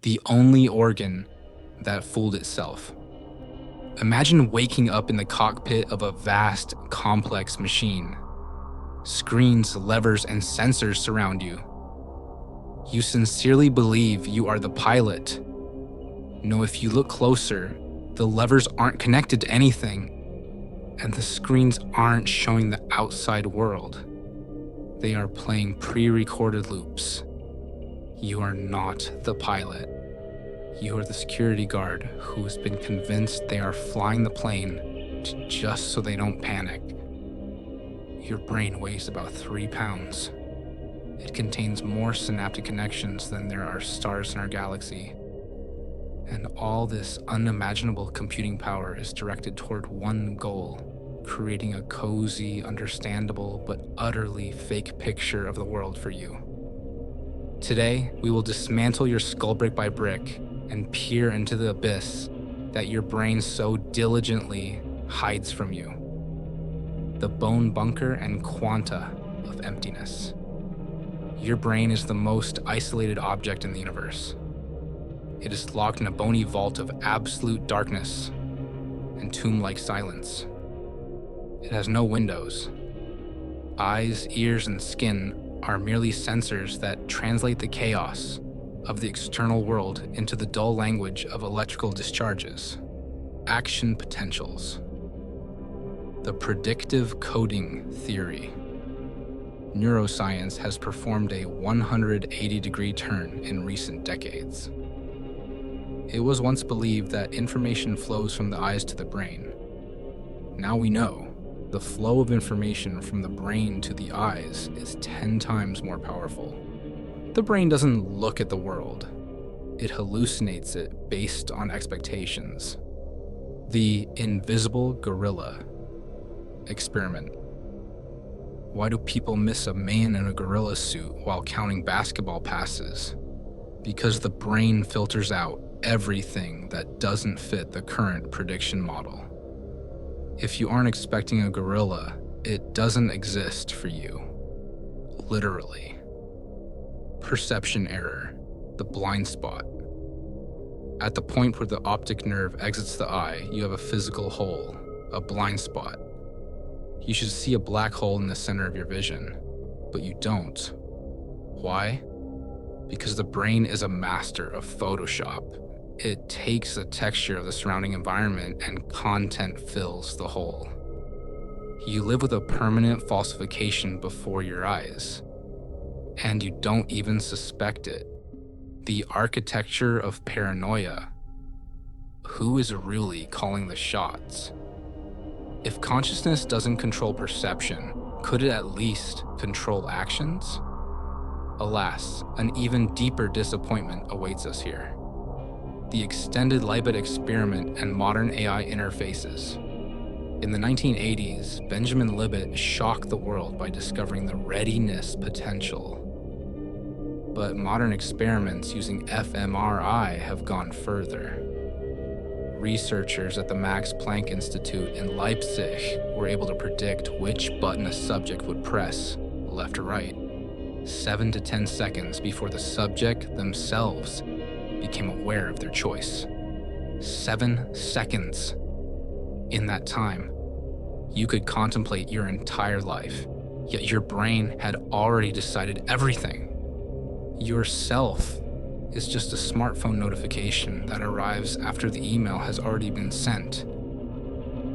the only organ that fooled itself. Imagine waking up in the cockpit of a vast, complex machine. Screens, levers, and sensors surround you. You sincerely believe you are the pilot. No, if you look closer, the levers aren't connected to anything, and the screens aren't showing the outside world. They are playing pre-recorded loops. You are not the pilot. You are the security guard who has been convinced they are flying the plane just so they don't panic. Your brain weighs about 3 pounds. It contains more synaptic connections than there are stars in our galaxy. And all this unimaginable computing power is directed toward one goal: creating a cozy, understandable, but utterly fake picture of the world for you. Today, we will dismantle your skull brick by brick and peer into the abyss that your brain so diligently hides from you. The bone bunker and quanta of emptiness. Your brain is the most isolated object in the universe. It is locked in a bony vault of absolute darkness and tomb-like silence. It has no windows. Eyes, ears, and skin are merely sensors that translate the chaos of the external world into the dull language of electrical discharges. Action potentials. The predictive coding theory. Neuroscience has performed a 180-degree turn in recent decades. It was once believed that information flows from the eyes to the brain. Now we know the flow of information from the brain to the eyes is 10 times more powerful. The brain doesn't look at the world. It hallucinates it based on expectations. The invisible gorilla experiment. Why do people miss a man in a gorilla suit while counting basketball passes? Because the brain filters out everything that doesn't fit the current prediction model. If you aren't expecting a gorilla, it doesn't exist for you. Literally. Perception error, the blind spot. At the point where the optic nerve exits the eye, you have a physical hole, a blind spot. You should see a black hole in the center of your vision, but you don't. Why? Because the brain is a master of Photoshop. It takes the texture of the surrounding environment and content fills the hole. You live with a permanent falsification before your eyes, and you don't even suspect it. The architecture of paranoia. Who is really calling the shots? If consciousness doesn't control perception, could it at least control actions? Alas, an even deeper disappointment awaits us here. The extended Libet experiment and modern AI interfaces. In the 1980s, Benjamin Libet shocked the world by discovering the readiness potential. But modern experiments using fMRI have gone further. Researchers at the Max Planck Institute in Leipzig were able to predict which button a subject would press, left or right, 7 to 10 seconds before the subject themselves became aware of their choice. 7 seconds. In that time, you could contemplate your entire life, yet your brain had already decided everything. Yourself is just a smartphone notification that arrives after the email has already been sent.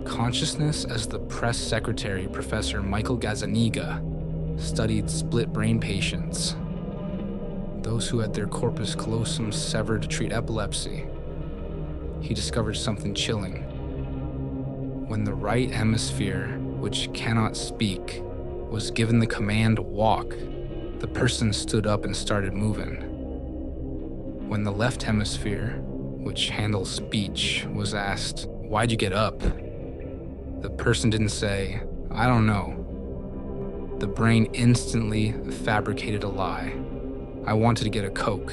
Consciousness, as the press secretary Professor Michael Gazzaniga studied split brain patients, those who had their corpus callosum severed to treat epilepsy. He discovered something chilling. When the right hemisphere, which cannot speak, was given the command walk, the person stood up and started moving. When the left hemisphere, which handles speech, was asked, "Why'd you get up?" the person didn't say, "I don't know." The brain instantly fabricated a lie. "I wanted to get a Coke."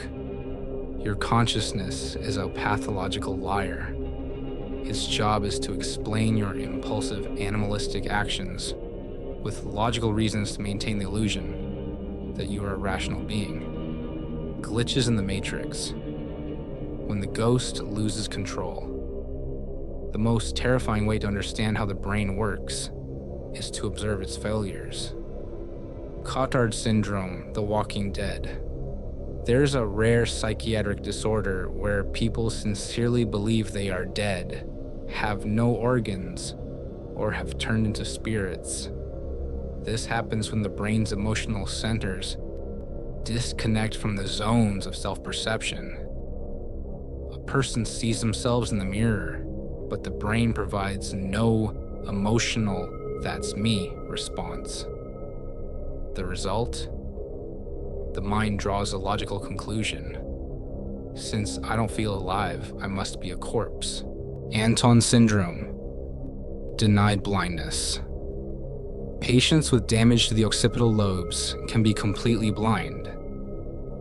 Your consciousness is a pathological liar. Its job is to explain your impulsive animalistic actions with logical reasons to maintain the illusion that you are a rational being. Glitches in the matrix. when the ghost loses control. The most terrifying way to understand how the brain works is to observe its failures. Cotard syndrome, The Walking Dead. There's a rare psychiatric disorder where people sincerely believe they are dead, have no organs, or have turned into spirits. This happens when the brain's emotional centers disconnect from the zones of self-perception. A person sees themselves in the mirror, but the brain provides no emotional "that's me" response. The result? The mind draws a logical conclusion. Since I don't feel alive, I must be a corpse. Anton syndrome. Denied blindness. Patients with damage to the occipital lobes can be completely blind,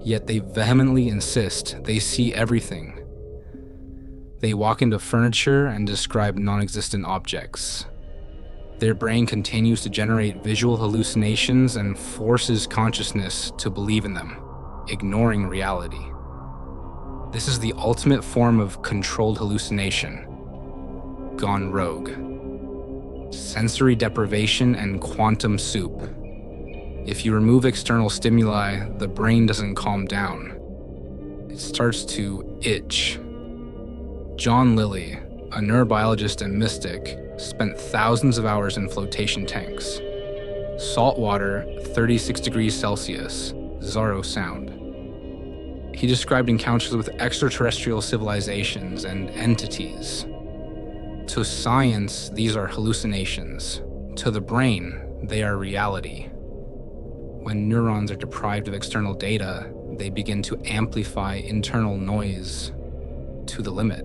yet they vehemently insist they see everything. They walk into furniture and describe non-existent objects. Their brain continues to generate visual hallucinations and forces consciousness to believe in them, ignoring reality. This is the ultimate form of controlled hallucination, gone rogue. Sensory deprivation and quantum soup. If you remove external stimuli, the brain doesn't calm down. It starts to itch. John Lilly, a neurobiologist and mystic, spent thousands of hours in flotation tanks. Salt water, 36 degrees Celsius, Zaro sound. He described encounters with extraterrestrial civilizations and entities. To science, these are hallucinations. To the brain, they are reality. When neurons are deprived of external data, they begin to amplify internal noise to the limit.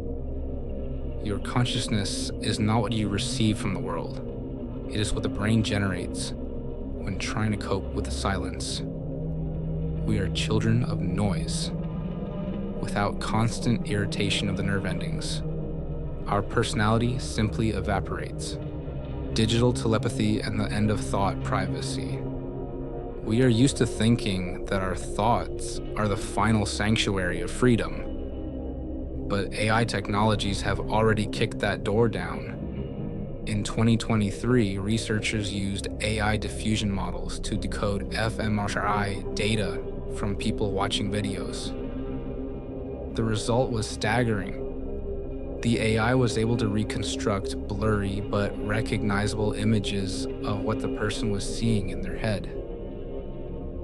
Your consciousness is not what you receive from the world. It is what the brain generates when trying to cope with the silence. We are children of noise. Without constant irritation of the nerve endings, our personality simply evaporates. Digital telepathy and the end of thought privacy. We are used to thinking that our thoughts are the final sanctuary of freedom. But AI technologies have already kicked that door down. In 2023, researchers used AI diffusion models to decode fMRI data from people watching videos. The result was staggering. The AI was able to reconstruct blurry but recognizable images of what the person was seeing in their head.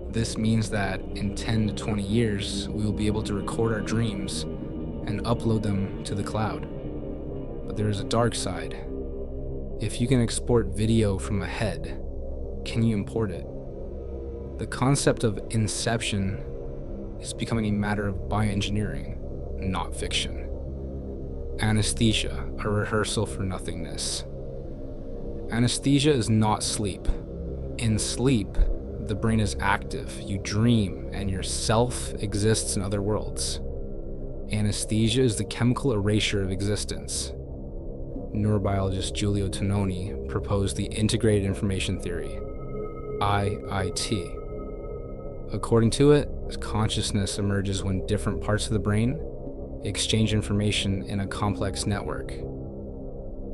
This means that in 10 to 20 years, we will be able to record our dreams and upload them to the cloud. But there is a dark side. If you can export video from a head, can you import it? The concept of inception is becoming a matter of bioengineering, not fiction. Anesthesia, a rehearsal for nothingness. Anesthesia is not sleep. In sleep, the brain is active, you dream, and your self exists in other worlds. Anesthesia is the chemical erasure of existence. Neurobiologist Giulio Tononi proposed the Integrated Information Theory, IIT. According to it, consciousness emerges when different parts of the brain exchange information in a complex network.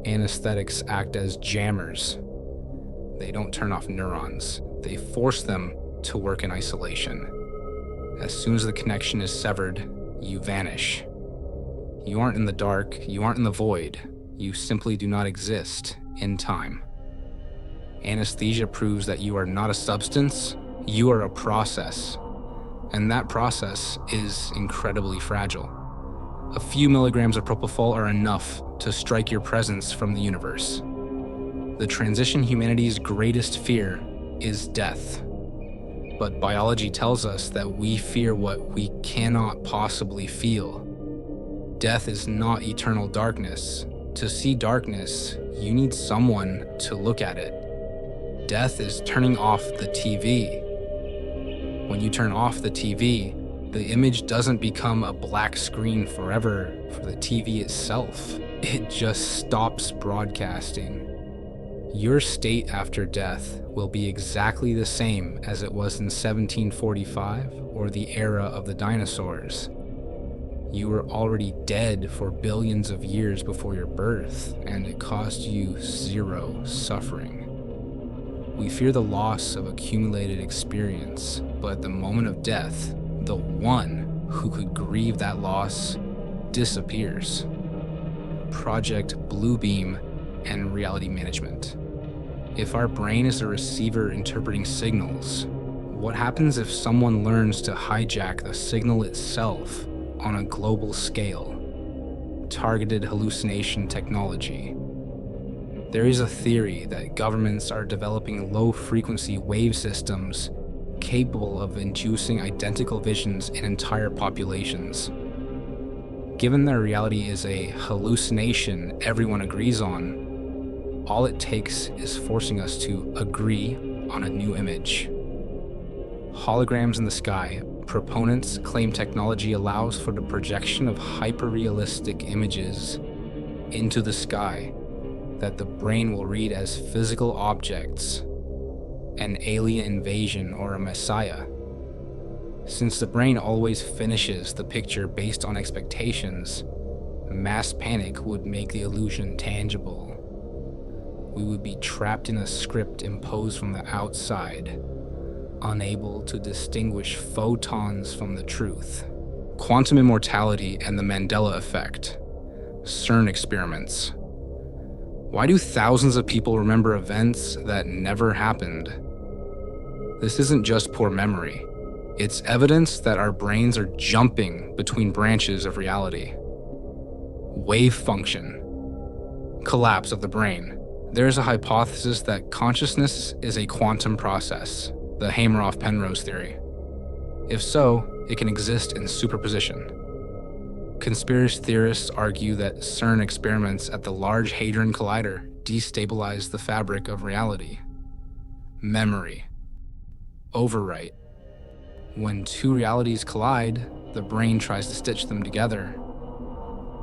Anesthetics act as jammers. They don't turn off neurons, they force them to work in isolation. As soon as the connection is severed, you vanish. You aren't in the dark, you aren't in the void, you simply do not exist in time. Anesthesia proves that you are not a substance, you are a process. And that process is incredibly fragile. A few milligrams of propofol are enough to strike your presence from the universe. The transition humanity's greatest fear is death. But biology tells us that we fear what we cannot possibly feel. Death is not eternal darkness. To see darkness, you need someone to look at it. Death is turning off the TV. When you turn off the TV, the image doesn't become a black screen forever for the TV itself. It just stops broadcasting. Your state after death will be exactly the same as it was in 1745 or the era of the dinosaurs. You were already dead for billions of years before your birth, and it caused you zero suffering. We fear the loss of accumulated experience, but at the moment of death, the one who could grieve that loss disappears. Project Bluebeam and reality management. If our brain is a receiver interpreting signals, what happens if someone learns to hijack the signal itself on a global scale? Targeted hallucination technology. There is a theory that governments are developing low-frequency wave systems capable of inducing identical visions in entire populations. Given that reality is a hallucination everyone agrees on, all it takes is forcing us to agree on a new image. Holograms in the sky. Proponents claim technology allows for the projection of hyper-realistic images into the sky that the brain will read as physical objects, an alien invasion, or a messiah. Since the brain always finishes the picture based on expectations, mass panic would make the illusion tangible. We would be trapped in a script imposed from the outside, unable to distinguish photons from the truth. Quantum immortality and the Mandela effect. CERN experiments. Why do thousands of people remember events that never happened? This isn't just poor memory. It's evidence that our brains are jumping between branches of reality. Wave function. Collapse of the brain. There is a hypothesis that consciousness is a quantum process, the Hameroff-Penrose theory. If so, it can exist in superposition. Conspiracy theorists argue that CERN experiments at the Large Hadron Collider destabilize the fabric of reality. Memory. Overwrite. When two realities collide, the brain tries to stitch them together.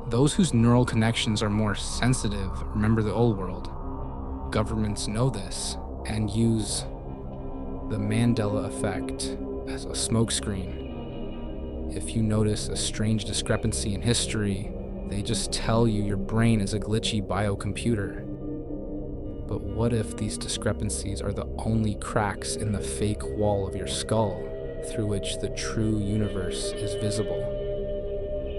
Those whose neural connections are more sensitive remember the old world. Governments know this and use the Mandela effect as a smokescreen. If you notice a strange discrepancy in history, they just tell you your brain is a glitchy biocomputer. But what if these discrepancies are the only cracks in the fake wall of your skull through which the true universe is visible?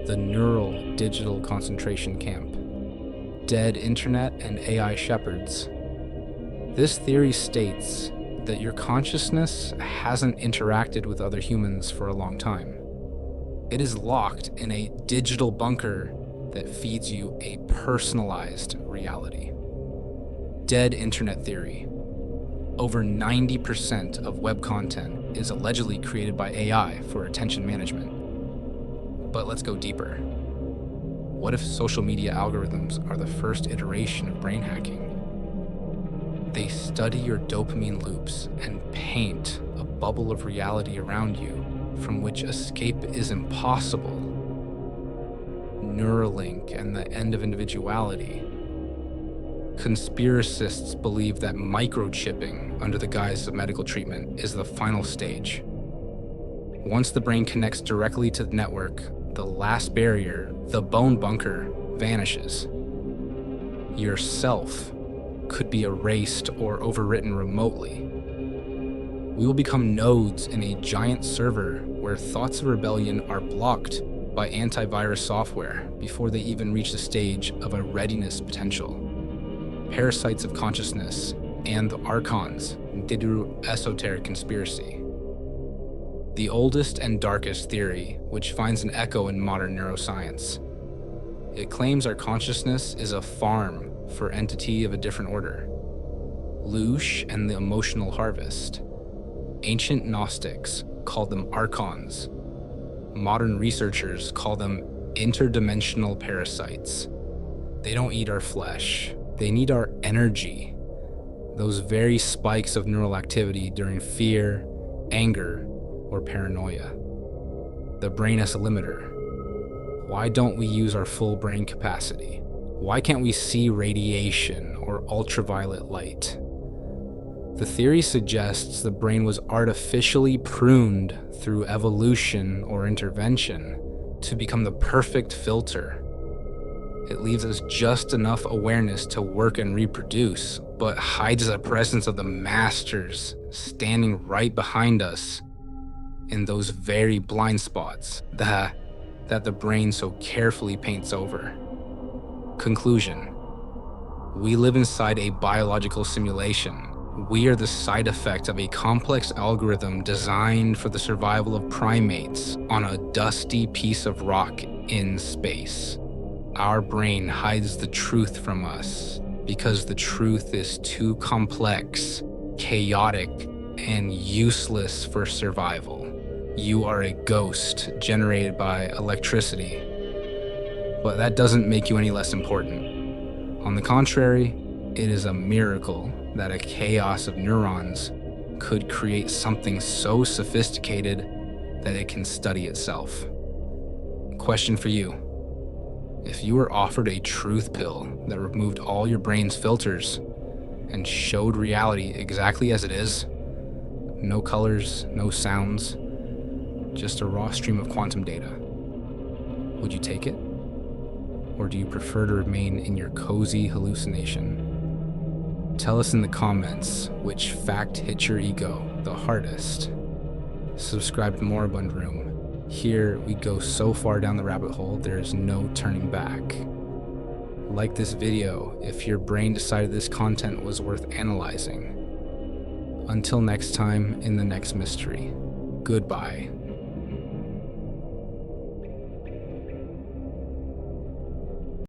The neural digital concentration camp. Dead internet and AI shepherds. This theory states that your consciousness hasn't interacted with other humans for a long time. It is locked in a digital bunker that feeds you a personalized reality. Dead internet theory. Over 90% of web content is allegedly created by AI for attention management. But let's go deeper. What if social media algorithms are the first iteration of brain hacking? They study your dopamine loops and paint a bubble of reality around you from which escape is impossible. Neuralink and the end of individuality. Conspiracists believe that microchipping under the guise of medical treatment is the final stage. Once the brain connects directly to the network, the last barrier, the bone bunker, vanishes. Yourself could be erased or overwritten remotely. We will become nodes in a giant server where thoughts of rebellion are blocked by antivirus software before they even reach the stage of a readiness potential. Parasites of consciousness and the archons, Diderot esoteric conspiracy. The oldest and darkest theory, which finds an echo in modern neuroscience. It claims our consciousness is a farm for entity of a different order. Lush and the emotional harvest. Ancient Gnostics called them archons. Modern researchers call them interdimensional parasites. They don't eat our flesh. They need our energy. Those very spikes of neural activity during fear, anger, or paranoia. The brain as a limiter. Why don't we use our full brain capacity? Why can't we see radiation or ultraviolet light? The theory suggests the brain was artificially pruned through evolution or intervention to become the perfect filter. It leaves us just enough awareness to work and reproduce, but hides the presence of the masters standing right behind us in those very blind spots that the brain so carefully paints over. Conclusion: we live inside a biological simulation. We are the side effect of a complex algorithm designed for the survival of primates on a dusty piece of rock in space. Our brain hides the truth from us because the truth is too complex, chaotic, and useless for survival. You are a ghost generated by electricity, but that doesn't make you any less important. On the contrary, it is a miracle that a chaos of neurons could create something so sophisticated that it can study itself. Question for you: if you were offered a truth pill that removed all your brain's filters and showed reality exactly as it is, no colors, no sounds, just a raw stream of quantum data, would you take it? Or do you prefer to remain in your cozy hallucination? Tell us in the comments which fact hit your ego the hardest. Subscribe to Moribund Room. Here we go so far down the rabbit hole there is no turning back. Like this video if your brain decided this content was worth analyzing. Until next time in the next mystery, goodbye.